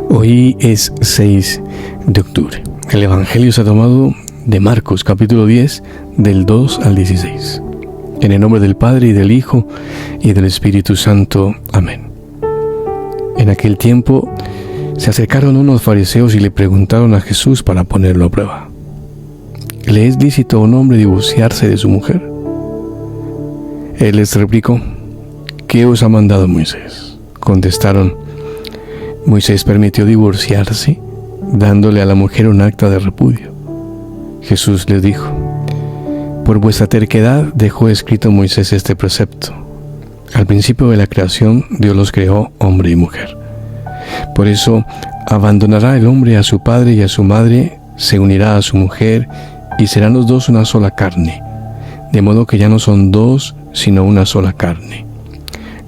Hoy es 6 de octubre. El Evangelio se ha tomado de Marcos, capítulo 10, del 2 al 16. En el nombre del Padre, y del Hijo, y del Espíritu Santo. Amén. En aquel tiempo se acercaron unos fariseos y le preguntaron a Jesús para ponerlo a prueba: ¿le es lícito a un hombre divorciarse de su mujer? Él les replicó: ¿qué os ha mandado Moisés? Contestaron: Moisés permitió divorciarse, dándole a la mujer un acta de repudio. Jesús les dijo: por vuestra terquedad dejó escrito Moisés este precepto. Al principio de la creación, Dios los creó hombre y mujer. Por eso, abandonará el hombre a su padre y a su madre, se unirá a su mujer, y serán los dos una sola carne. De modo que ya no son dos, sino una sola carne.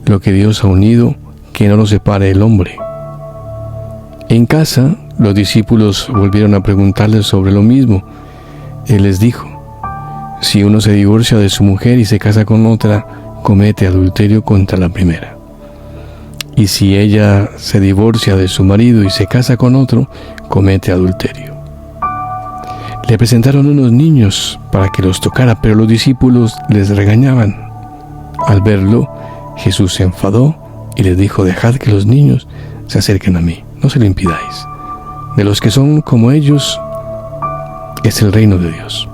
Lo que Dios ha unido, que no lo separe el hombre. En casa, los discípulos volvieron a preguntarle sobre lo mismo. Él les dijo: si uno se divorcia de su mujer y se casa con otra, comete adulterio contra la primera. Y si ella se divorcia de su marido y se casa con otro, comete adulterio. Le presentaron unos niños para que los tocara, pero los discípulos les regañaban. Al verlo, Jesús se enfadó y les dijo: dejad que los niños se acerquen a mí, no se lo impidáis. De los que son como ellos es el reino de Dios.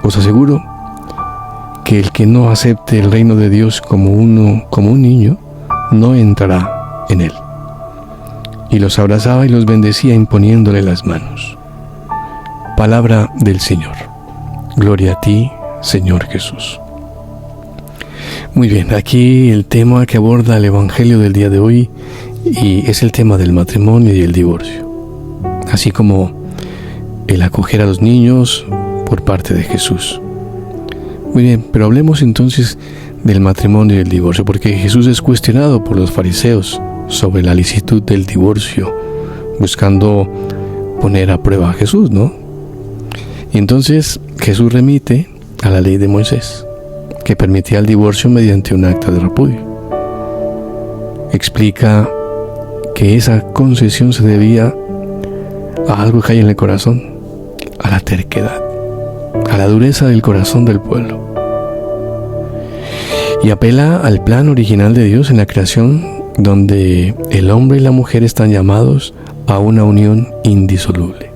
Os aseguro que el que no acepte el reino de Dios como un niño, no entrará en él. Y los abrazaba y los bendecía imponiéndole las manos. Palabra del Señor. Gloria a ti, Señor Jesús. Muy bien, aquí el tema que aborda el Evangelio del día de hoy y es el tema del matrimonio y el divorcio, así como el acoger a los niños por parte de Jesús. Muy bien, pero hablemos entonces del matrimonio y el divorcio, porque Jesús es cuestionado por los fariseos sobre la licitud del divorcio, buscando poner a prueba a Jesús, ¿no? Y entonces Jesús remite a la ley de Moisés, que permitía el divorcio mediante un acta de repudio. Explica que esa concesión se debía a algo que hay en el corazón, a la terquedad, a la dureza del corazón del pueblo. Y apela al plan original de Dios en la creación, donde el hombre y la mujer están llamados a una unión indisoluble.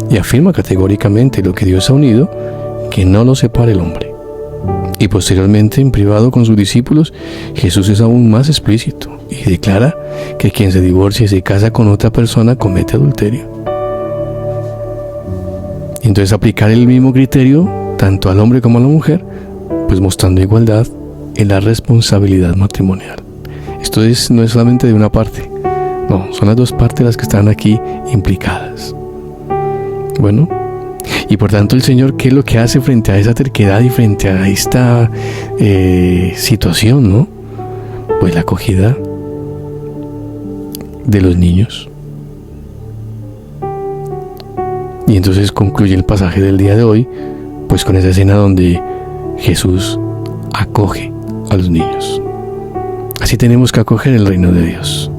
Y afirma categóricamente: lo que Dios ha unido, que no lo separe el hombre. Y posteriormente, en privado con sus discípulos, Jesús es aún más explícito y declara que quien se divorcia y se casa con otra persona comete adulterio. Y entonces aplicar el mismo criterio tanto al hombre como a la mujer, pues mostrando igualdad en la responsabilidad matrimonial. Esto no es solamente de una parte, no, son las dos partes las que están aquí implicadas. Bueno, y por tanto el Señor, ¿qué es lo que hace frente a esa terquedad y frente a esta situación, no? Pues la acogida de los niños. Y entonces concluye el pasaje del día de hoy, pues con esa escena donde Jesús acoge a los niños. Así tenemos que acoger el reino de Dios.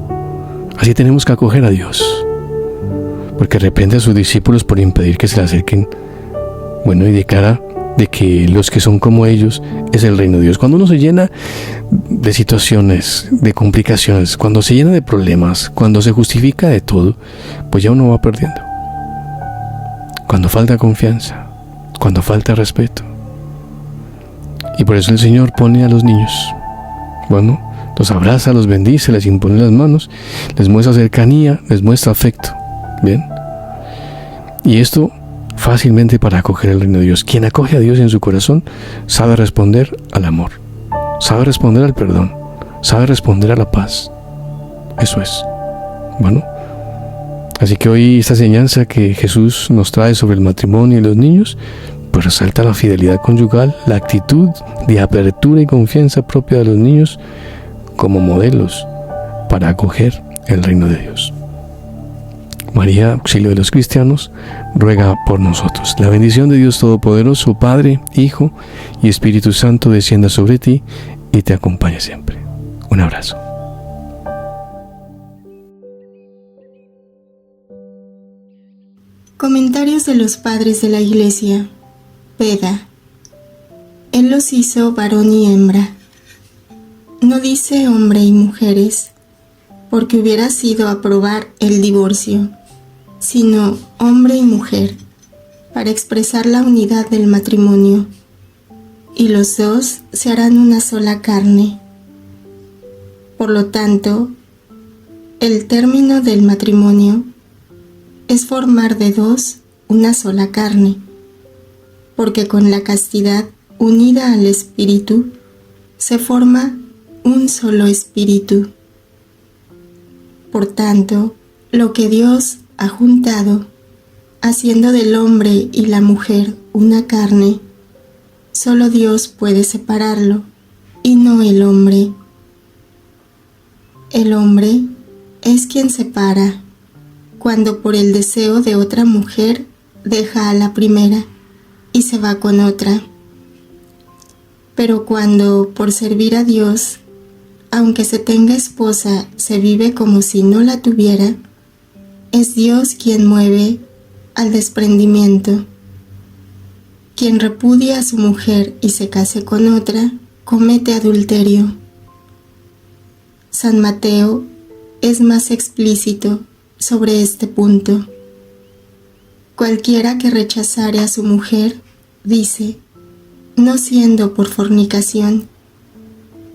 Así tenemos que acoger a Dios. Porque reprende a sus discípulos por impedir que se le acerquen. Bueno, y declara de que los que son como ellos es el reino de Dios. Cuando uno se llena de situaciones, de complicaciones, cuando se llena de problemas, cuando se justifica de todo, pues ya uno va perdiendo. Cuando falta confianza, cuando falta respeto. Y por eso el Señor pone a los niños. Bueno, los abraza, los bendice, les impone las manos, les muestra cercanía, les muestra afecto. Bien. Y esto fácilmente para acoger el reino de Dios. Quien acoge a Dios en su corazón sabe responder al amor, sabe responder al perdón, sabe responder a la paz. Eso es. Bueno, así que hoy esta enseñanza que Jesús nos trae sobre el matrimonio y los niños, pues resalta la fidelidad conyugal, la actitud de apertura y confianza propia de los niños como modelos para acoger el reino de Dios. María, auxilio de los cristianos, ruega por nosotros. La bendición de Dios Todopoderoso, Padre, Hijo y Espíritu Santo descienda sobre ti y te acompañe siempre. Un abrazo. Comentarios de los padres de la Iglesia. Veda. Él los hizo varón y hembra. No dice hombre y mujeres, porque hubiera sido aprobar el divorcio, sino hombre y mujer, para expresar la unidad del matrimonio, y los dos se harán una sola carne. Por lo tanto, el término del matrimonio es formar de dos una sola carne, porque con la castidad unida al espíritu se forma un solo espíritu. Por tanto, lo que Dios ha juntado, haciendo del hombre y la mujer una carne, solo Dios puede separarlo, y no el hombre. El hombre es quien separa, cuando por el deseo de otra mujer deja a la primera y se va con otra. Pero cuando por servir a Dios, aunque se tenga esposa, se vive como si no la tuviera, es Dios quien mueve al desprendimiento. Quien repudia a su mujer y se case con otra, comete adulterio. San Mateo es más explícito sobre este punto. Cualquiera que rechazare a su mujer, dice, no siendo por fornicación.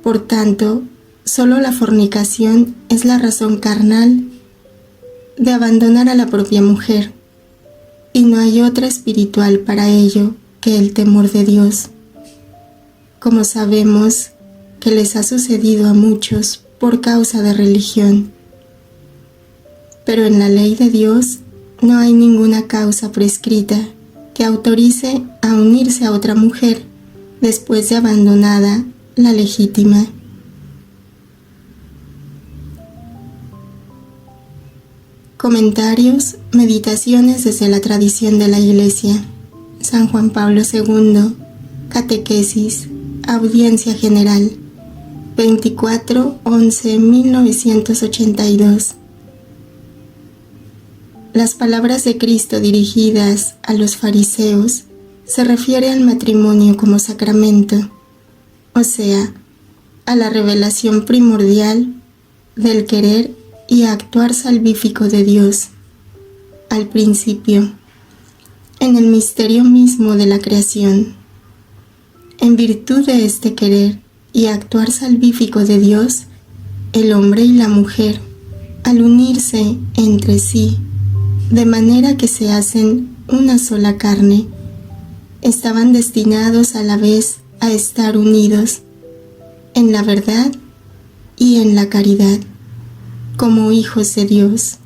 Por tanto, solo la fornicación es la razón carnal de abandonar a la propia mujer, y no hay otra espiritual para ello que el temor de Dios, como sabemos que les ha sucedido a muchos por causa de religión. Pero en la ley de Dios no hay ninguna causa prescrita que autorice a unirse a otra mujer después de abandonada la legítima. Comentarios, meditaciones desde la tradición de la Iglesia. San Juan Pablo II, Catequesis, Audiencia General, 24/11/1982. Las palabras de Cristo dirigidas a los fariseos se refiere al matrimonio como sacramento, o sea, a la revelación primordial del querer y actuar salvífico de Dios, al principio, en el misterio mismo de la creación. En virtud de este querer y actuar salvífico de Dios, el hombre y la mujer, al unirse entre sí, de manera que se hacen una sola carne, estaban destinados a la vez a estar unidos en la verdad y en la caridad, como hijos de Dios,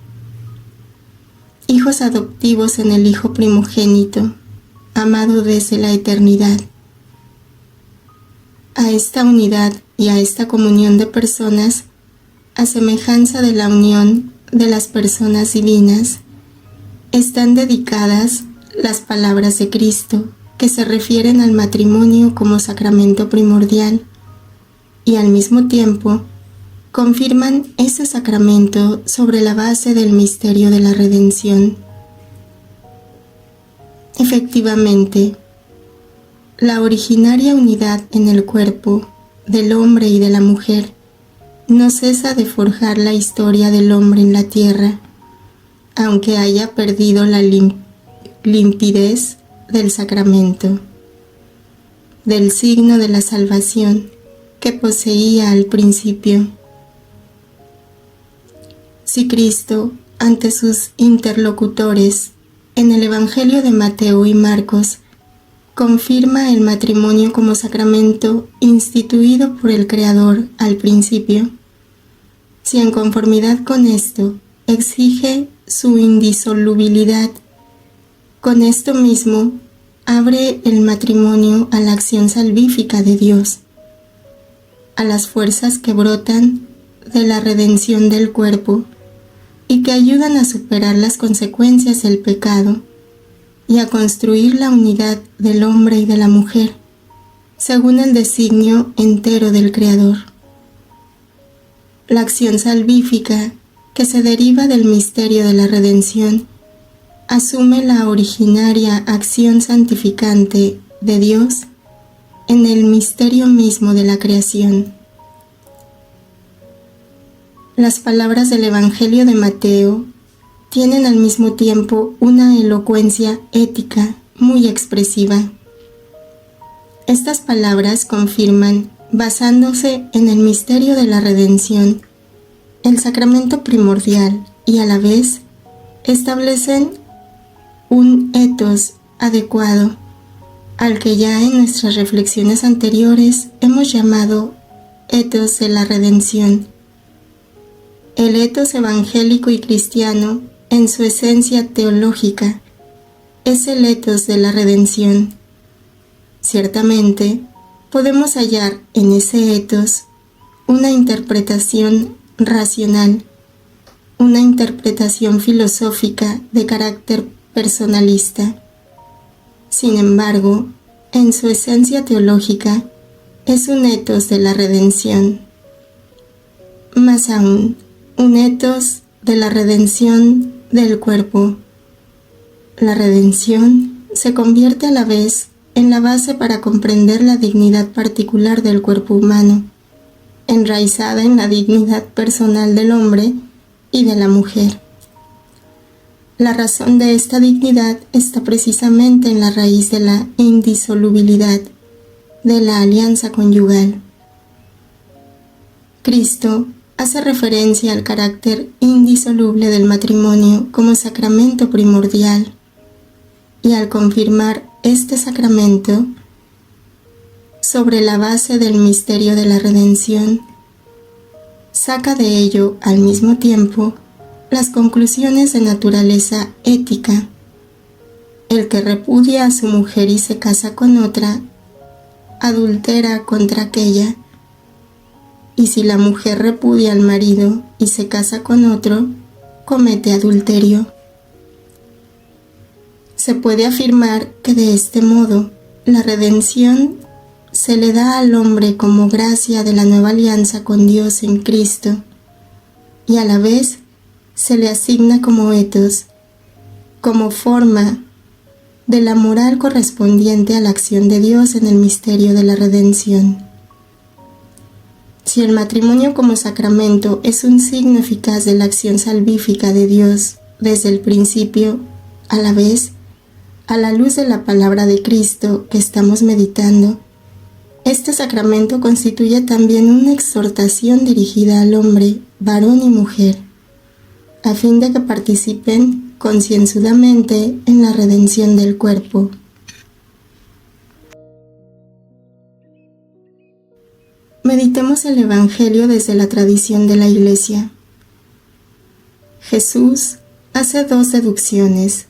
hijos adoptivos en el Hijo primogénito, amado desde la eternidad. A esta unidad y a esta comunión de personas, a semejanza de la unión de las personas divinas, están dedicadas las palabras de Cristo que se refieren al matrimonio como sacramento primordial y al mismo tiempo confirman ese sacramento sobre la base del misterio de la redención. Efectivamente, la originaria unidad en el cuerpo del hombre y de la mujer no cesa de forjar la historia del hombre en la tierra, aunque haya perdido la limpidez del sacramento, del signo de la salvación que poseía al principio. Si Cristo, ante sus interlocutores en el Evangelio de Mateo y Marcos, confirma el matrimonio como sacramento instituido por el Creador al principio, si en conformidad con esto exige su indisolubilidad, con esto mismo abre el matrimonio a la acción salvífica de Dios, a las fuerzas que brotan de la redención del cuerpo y que ayudan a superar las consecuencias del pecado y a construir la unidad del hombre y de la mujer, según el designio entero del Creador. La acción salvífica que se deriva del misterio de la redención asume la originaria acción santificante de Dios en el misterio mismo de la creación. Las palabras del Evangelio de Mateo tienen al mismo tiempo una elocuencia ética muy expresiva. Estas palabras confirman, basándose en el misterio de la redención, el sacramento primordial y a la vez establecen un ethos adecuado al que ya en nuestras reflexiones anteriores hemos llamado ethos de la redención. El ethos evangélico y cristiano, en su esencia teológica, es el ethos de la redención. Ciertamente, podemos hallar en ese ethos una interpretación racional, una interpretación filosófica de carácter personalista. Sin embargo, en su esencia teológica, es un ethos de la redención. Más aún, un ethos de la redención del cuerpo. La redención se convierte a la vez en la base para comprender la dignidad particular del cuerpo humano, enraizada en la dignidad personal del hombre y de la mujer. La razón de esta dignidad está precisamente en la raíz de la indisolubilidad de la alianza conyugal. Cristo hace referencia al carácter indisoluble del matrimonio como sacramento primordial, y al confirmar este sacramento sobre la base del misterio de la redención, saca de ello al mismo tiempo las conclusiones de naturaleza ética. El que repudia a su mujer y se casa con otra, adultera contra aquella, y si la mujer repudia al marido y se casa con otro, comete adulterio. Se puede afirmar que de este modo la redención se le da al hombre como gracia de la nueva alianza con Dios en Cristo, y a la vez se le asigna como ethos, como forma de la moral correspondiente a la acción de Dios en el misterio de la redención. Si el matrimonio como sacramento es un signo eficaz de la acción salvífica de Dios desde el principio, a la vez, a la luz de la palabra de Cristo que estamos meditando, este sacramento constituye también una exhortación dirigida al hombre, varón y mujer, a fin de que participen concienzudamente en la redención del cuerpo. Meditemos el Evangelio desde la tradición de la Iglesia. Jesús hace dos deducciones.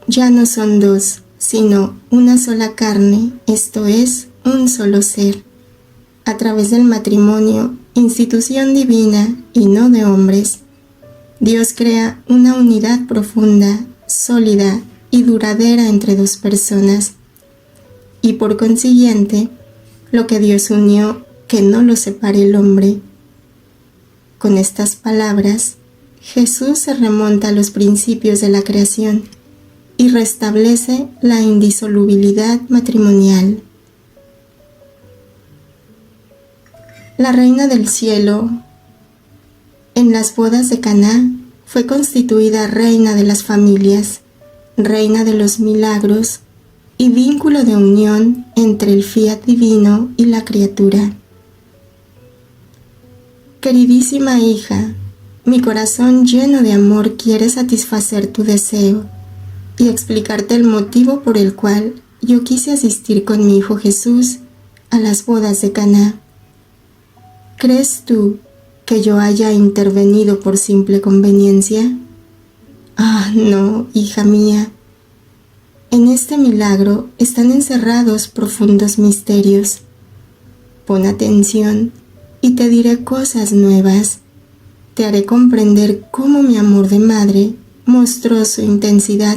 Ya no son dos, sino una sola carne, esto es, un solo ser. A través del matrimonio, institución divina y no de hombres, Dios crea una unidad profunda, sólida y duradera entre dos personas, y por consiguiente, lo que Dios unió, que no lo separe el hombre. Con estas palabras, Jesús se remonta a los principios de la creación y restablece la indisolubilidad matrimonial. La reina del cielo, en las bodas de Caná, fue constituida reina de las familias, reina de los milagros y vínculo de unión entre el fiat divino y la criatura. Queridísima hija, mi corazón lleno de amor quiere satisfacer tu deseo y explicarte el motivo por el cual yo quise asistir con mi hijo Jesús a las bodas de Caná. ¿Crees tú que yo haya intervenido por simple conveniencia? Ah, no, hija mía. En este milagro están encerrados profundos misterios. Pon atención y te diré cosas nuevas. Te haré comprender cómo mi amor de madre mostró su intensidad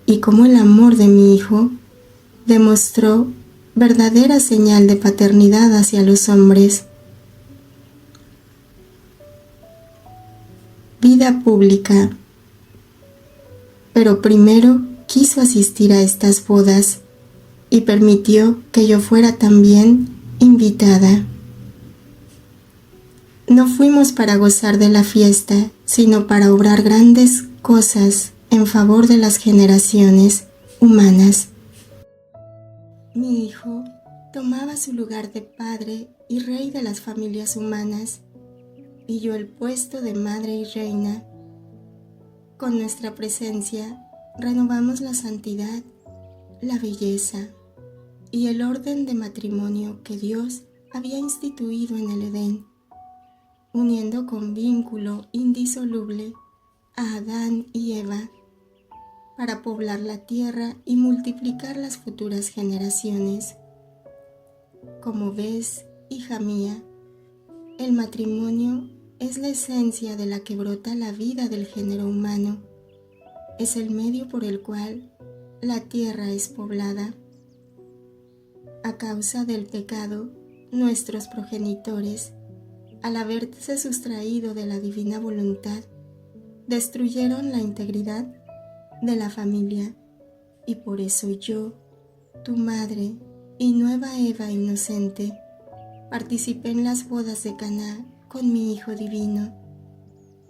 y cómo el amor de mi hijo demostró verdadera señal de paternidad hacia los hombres. Vida pública. pero primero quiso asistir a estas bodas y permitió que yo fuera también invitada. No fuimos para gozar de la fiesta, sino para obrar grandes cosas en favor de las generaciones humanas. Mi hijo tomaba su lugar de padre y rey de las familias humanas, y yo el puesto de madre y reina. Con nuestra presencia renovamos la santidad, la belleza y el orden de matrimonio que Dios había instituido en el Edén, uniendo con vínculo indisoluble a Adán y Eva para poblar la tierra y multiplicar las futuras generaciones. Como ves, hija mía, el matrimonio es la esencia de la que brota la vida del género humano. Es el medio por el cual la tierra es poblada. A causa del pecado, nuestros progenitores, al haberse sustraído de la divina voluntad, destruyeron la integridad de la familia, y por eso yo, tu madre y nueva Eva inocente, participé en las bodas de Caná con mi Hijo Divino,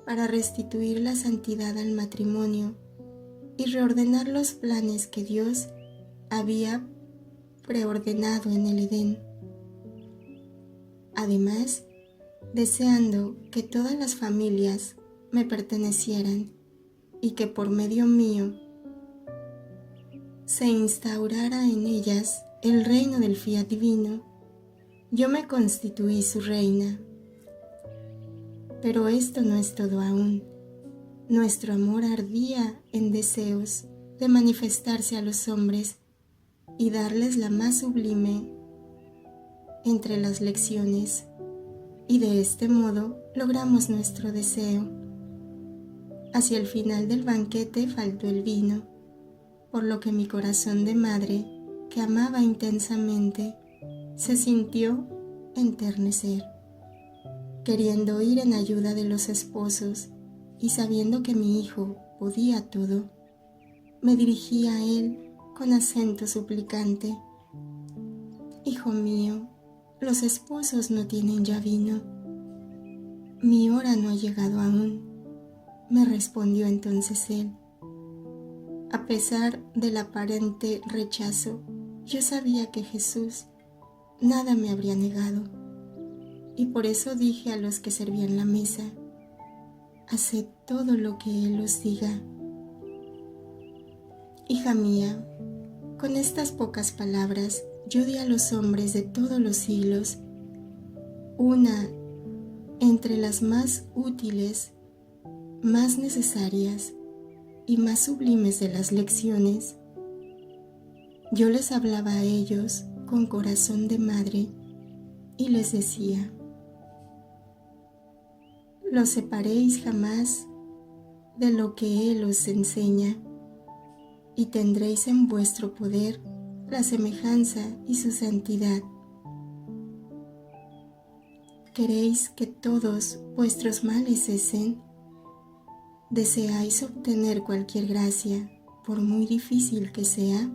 para restituir la santidad al matrimonio y reordenar los planes que Dios había preordenado en el Edén. Además, deseando que todas las familias me pertenecieran y que por medio mío se instaurara en ellas el reino del fiat divino, yo me constituí su reina. Pero esto no es todo aún. Nuestro amor ardía en deseos de manifestarse a los hombres y darles la más sublime entre las lecciones, y de este modo logramos nuestro deseo. Hacia el final del banquete faltó el vino, por lo que mi corazón de madre, que amaba intensamente, se sintió enternecer. Queriendo ir en ayuda de los esposos y sabiendo que mi hijo podía todo, me dirigí a él con acento suplicante. Hijo mío, los esposos no tienen ya vino. Mi hora no ha llegado aún, me respondió entonces él. A pesar del aparente rechazo, yo sabía que Jesús nada me habría negado, y por eso dije a los que servían la mesa: haced todo lo que Él os diga. Hija mía, con estas pocas palabras yo di a los hombres de todos los siglos una entre las más útiles, más necesarias y más sublimes de las lecciones. Yo les hablaba a ellos con corazón de madre y les decía: los separéis jamás de lo que Él os enseña, y tendréis en vuestro poder la semejanza y su santidad. ¿Queréis que todos vuestros males cesen? ¿Deseáis obtener cualquier gracia, por muy difícil que sea?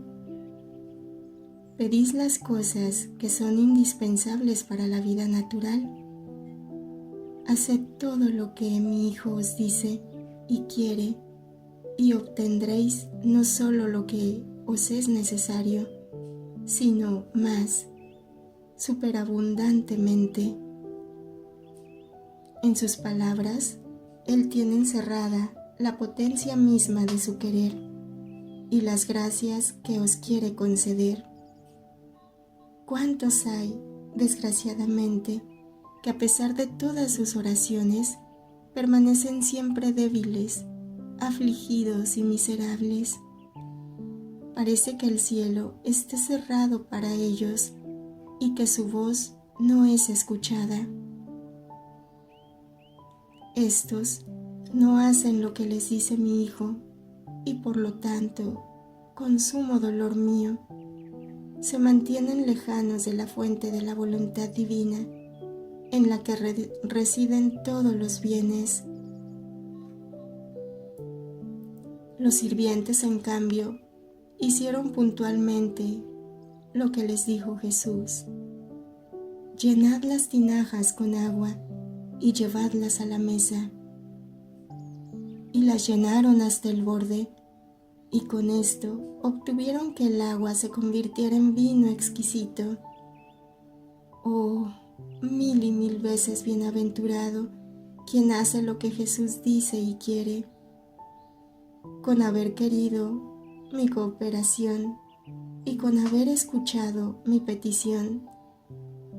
¿Pedís las cosas que son indispensables para la vida natural? Haced todo lo que mi Hijo os dice y quiere, y obtendréis no solo lo que os es necesario, sino más, superabundantemente. En sus palabras, Él tiene encerrada la potencia misma de su querer y las gracias que os quiere conceder. ¿Cuántos hay, desgraciadamente, que a pesar de todas sus oraciones, permanecen siempre débiles, afligidos y miserables? Parece que el cielo esté cerrado para ellos y que su voz no es escuchada. Estos no hacen lo que les dice mi Hijo, y por lo tanto, con sumo dolor mío, se mantienen lejanos de la fuente de la voluntad divina, en la que residen todos los bienes. Los sirvientes, en cambio, hicieron puntualmente lo que les dijo Jesús. Llenad las tinajas con agua y llevadlas a la mesa. Y las llenaron hasta el borde, y con esto obtuvieron que el agua se convirtiera en vino exquisito. Oh, mil y mil veces bienaventurado quien hace lo que Jesús dice y quiere. Con haber querido mi cooperación y con haber escuchado mi petición,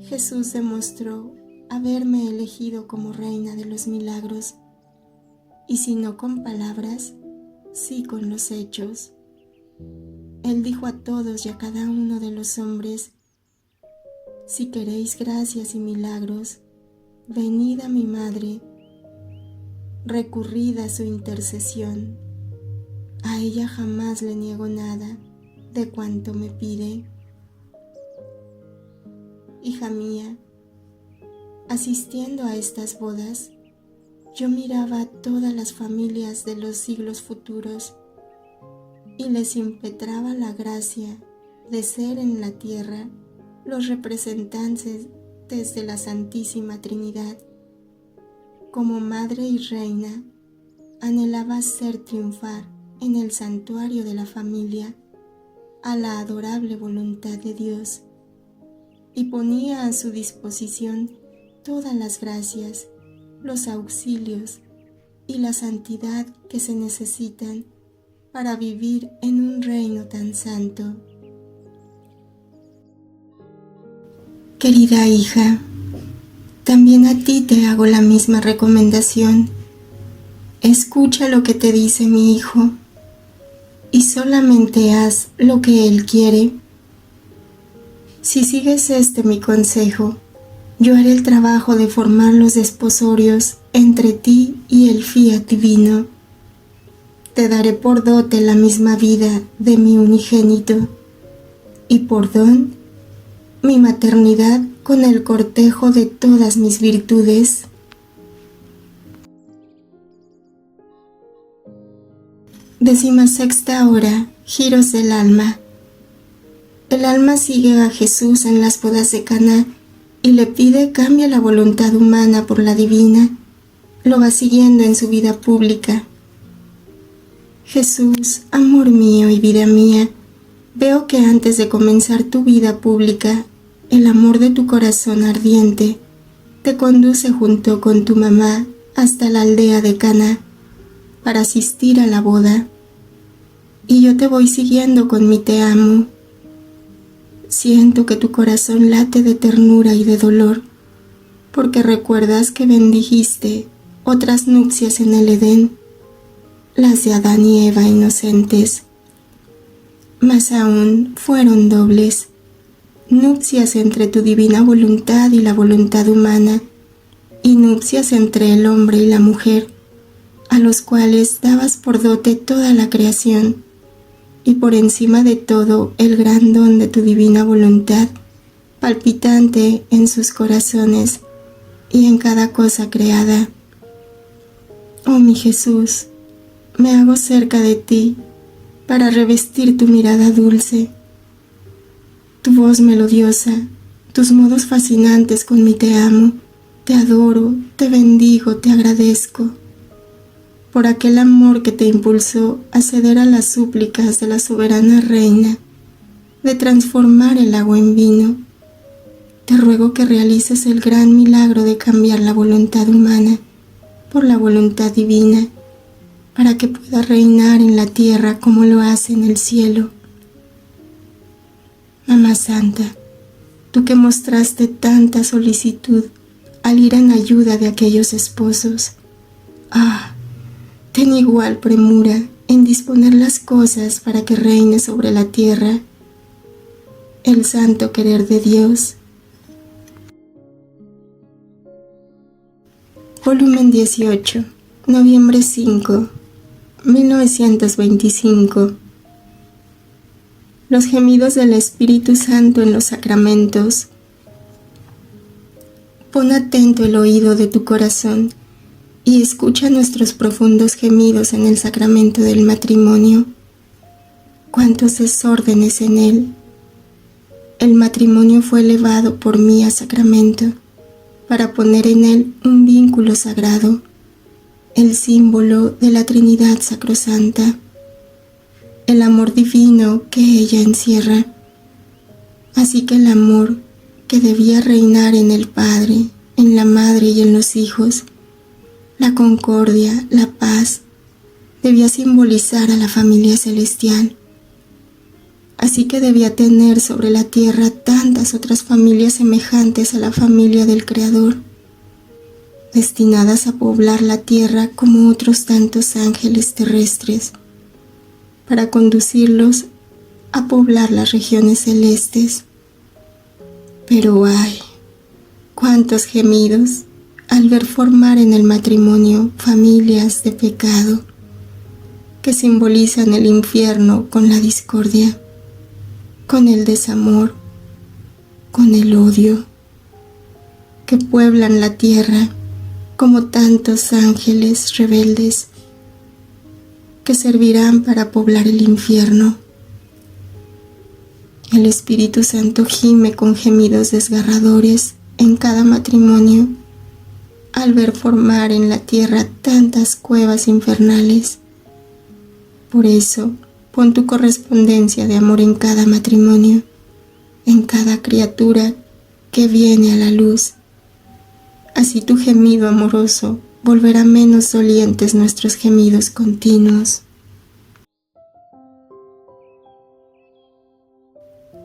Jesús demostró haberme elegido como reina de los milagros, y si no con palabras, sí con los hechos. Él dijo a todos y a cada uno de los hombres: si queréis gracias y milagros, venid a mi madre, recurrid a su intercesión. A ella jamás le niego nada de cuanto me pide. Hija mía, asistiendo a estas bodas, yo miraba a todas las familias de los siglos futuros y les impetraba la gracia de ser en la tierra los representantes de la Santísima Trinidad. Como madre y reina, anhelaba ser triunfar en el santuario de la familia a la adorable voluntad de Dios, y ponía a su disposición todas las gracias, los auxilios y la santidad que se necesitan para vivir en un reino tan santo. Querida hija, también a ti te hago la misma recomendación. Escucha lo que te dice mi hijo y solamente haz lo que él quiere. Si sigues mi consejo, yo haré el trabajo de formar los desposorios entre ti y el fiat divino. Te daré por dote la misma vida de mi unigénito y por don mi maternidad con el cortejo de todas mis virtudes. Decimasexta hora. Giros del alma. El alma sigue a Jesús en las bodas de Caná y le pide cambie la voluntad humana por la divina. Lo va siguiendo en su vida pública. Jesús, amor mío y vida mía, veo que antes de comenzar tu vida pública, el amor de tu corazón ardiente te conduce junto con tu mamá hasta la aldea de Caná para asistir a la boda. Y yo te voy siguiendo con mi te amo. Siento que tu corazón late de ternura y de dolor, porque recuerdas que bendijiste otras nupcias en el Edén, las de Adán y Eva inocentes. Más aún fueron dobles, nupcias entre tu divina voluntad y la voluntad humana, y nupcias entre el hombre y la mujer, a los cuales dabas por dote toda la creación, y por encima de todo el gran don de tu divina voluntad, palpitante en sus corazones y en cada cosa creada. Oh mi Jesús, me hago cerca de ti para revestir tu mirada dulce, tu voz melodiosa, tus modos fascinantes con mi te amo. Te adoro, te bendigo, te agradezco por aquel amor que te impulsó a ceder a las súplicas de la soberana reina de transformar el agua en vino. Te ruego que realices el gran milagro de cambiar la voluntad humana por la voluntad divina, para que pueda reinar en la tierra como lo hace en el cielo. Mamá Santa, tú que mostraste tanta solicitud al ir en ayuda de aquellos esposos, ten igual premura en disponer las cosas para que reine sobre la tierra el santo querer de Dios. Volumen 18, noviembre 5, 1925. Los gemidos del Espíritu Santo en los sacramentos. Pon atento el oído de tu corazón y escucha nuestros profundos gemidos en el sacramento del matrimonio. Cuántos desórdenes en él. El matrimonio fue elevado por mí a sacramento para poner en él un vínculo sagrado, el símbolo de la Trinidad Sacrosanta, el amor divino que ella encierra. Así que el amor que debía reinar en el Padre, en la Madre y en los hijos, la concordia, la paz, debía simbolizar a la familia celestial. Así que debía tener sobre la tierra tantas otras familias semejantes a la familia del Creador, destinadas a poblar la tierra como otros tantos ángeles terrestres, para conducirlos a poblar las regiones celestes. Pero ¡ay! ¡Cuántos gemidos! Al ver formar en el matrimonio familias de pecado que simbolizan el infierno con la discordia, con el desamor, con el odio, que pueblan la tierra como tantos ángeles rebeldes que servirán para poblar el infierno. El Espíritu Santo gime con gemidos desgarradores en cada matrimonio al ver formar en la tierra tantas cuevas infernales. Por eso, pon tu correspondencia de amor en cada matrimonio, en cada criatura que viene a la luz. Así tu gemido amoroso volverá menos dolientes nuestros gemidos continuos.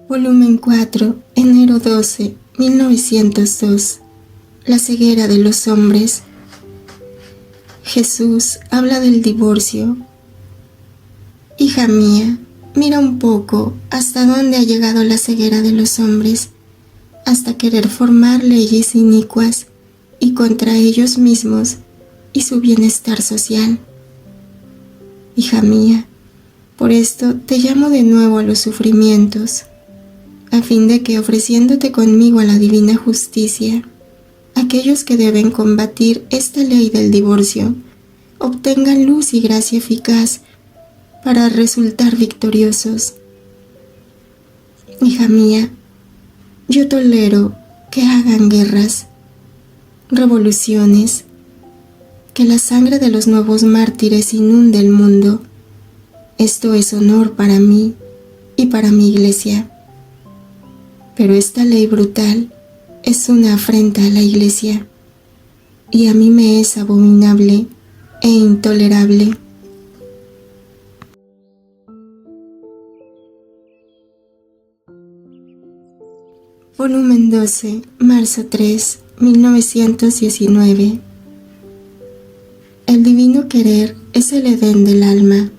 Volumen 4, enero 12, 1902. La ceguera de los hombres. Jesús habla del divorcio. Hija mía, mira un poco hasta dónde ha llegado la ceguera de los hombres, hasta querer formar leyes inicuas y contra ellos mismos y su bienestar social. Hija mía, por esto te llamo de nuevo a los sufrimientos, a fin de que, ofreciéndote conmigo a la divina justicia, aquellos que deben combatir esta ley del divorcio obtengan luz y gracia eficaz para resultar victoriosos. Hija mía, yo tolero que hagan guerras, revoluciones, que la sangre de los nuevos mártires inunde el mundo. Esto es honor para mí y para mi Iglesia. Pero esta ley brutal es una afrenta a la Iglesia, y a mí me es abominable e intolerable. Volumen 12, marzo 3, 1919. El divino querer es el Edén del alma.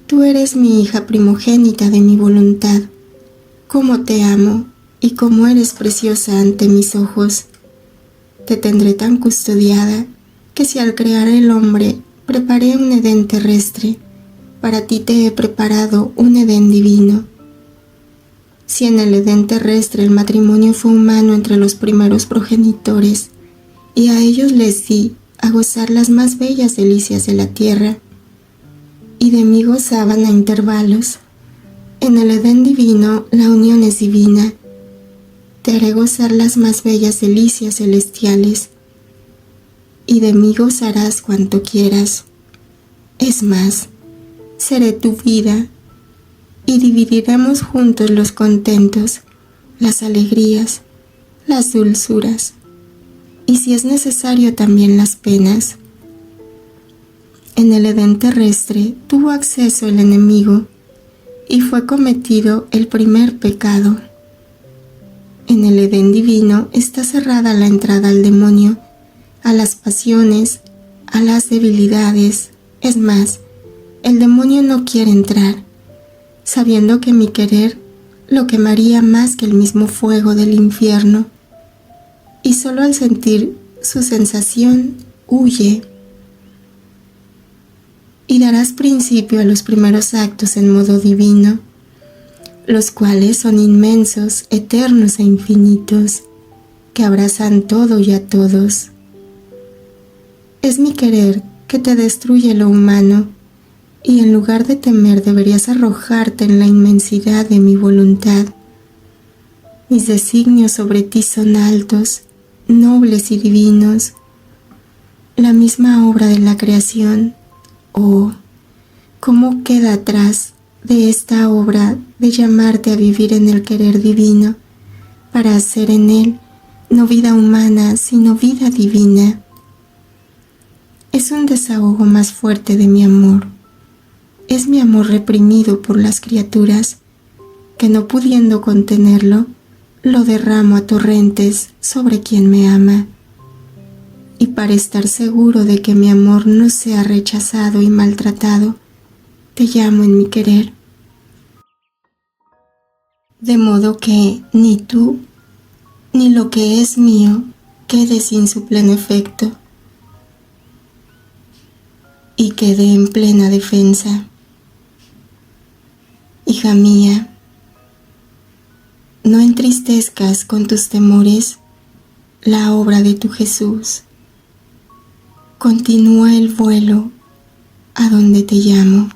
Tú eres mi hija primogénita de mi voluntad. Cómo te amo y cómo eres preciosa ante mis ojos. Te tendré tan custodiada que si al crear el hombre preparé un Edén terrestre, para ti te he preparado un Edén divino. Si en el Edén terrestre el matrimonio fue humano entre los primeros progenitores, y a ellos les di a gozar las más bellas delicias de la tierra, y de mí gozaban a intervalos, en el Edén divino la unión es divina. Te haré gozar las más bellas delicias celestiales, y de mí gozarás cuanto quieras. Es más, seré tu vida, y dividiremos juntos los contentos, las alegrías, las dulzuras, y si es necesario también las penas. En el Edén terrestre tuvo acceso el enemigo, y fue cometido el primer pecado. En el Edén divino está cerrada la entrada al demonio, a las pasiones, a las debilidades. Es más, el demonio no quiere entrar, sabiendo que mi querer lo quemaría más que el mismo fuego del infierno, y solo al sentir su sensación huye. Y darás principio a los primeros actos en modo divino, los cuales son inmensos, eternos e infinitos, que abrazan todo y a todos. Es mi querer que te destruye lo humano, y en lugar de temer deberías arrojarte en la inmensidad de mi voluntad. Mis designios sobre ti son altos, nobles y divinos, la misma obra de la creación. Oh, ¿cómo queda atrás de esta obra de llamarte a vivir en el querer divino, para hacer en él no vida humana, sino vida divina? Es un desahogo más fuerte de mi amor. Es mi amor reprimido por las criaturas, que no pudiendo contenerlo, lo derramo a torrentes sobre quien me ama. Y para estar seguro de que mi amor no sea rechazado y maltratado, te llamo en mi querer. De modo que ni tú, ni lo que es mío, quede sin su pleno efecto, y quede en plena defensa. Hija mía, no entristezcas con tus temores la obra de tu Jesús. Continúa el vuelo a donde te llamo.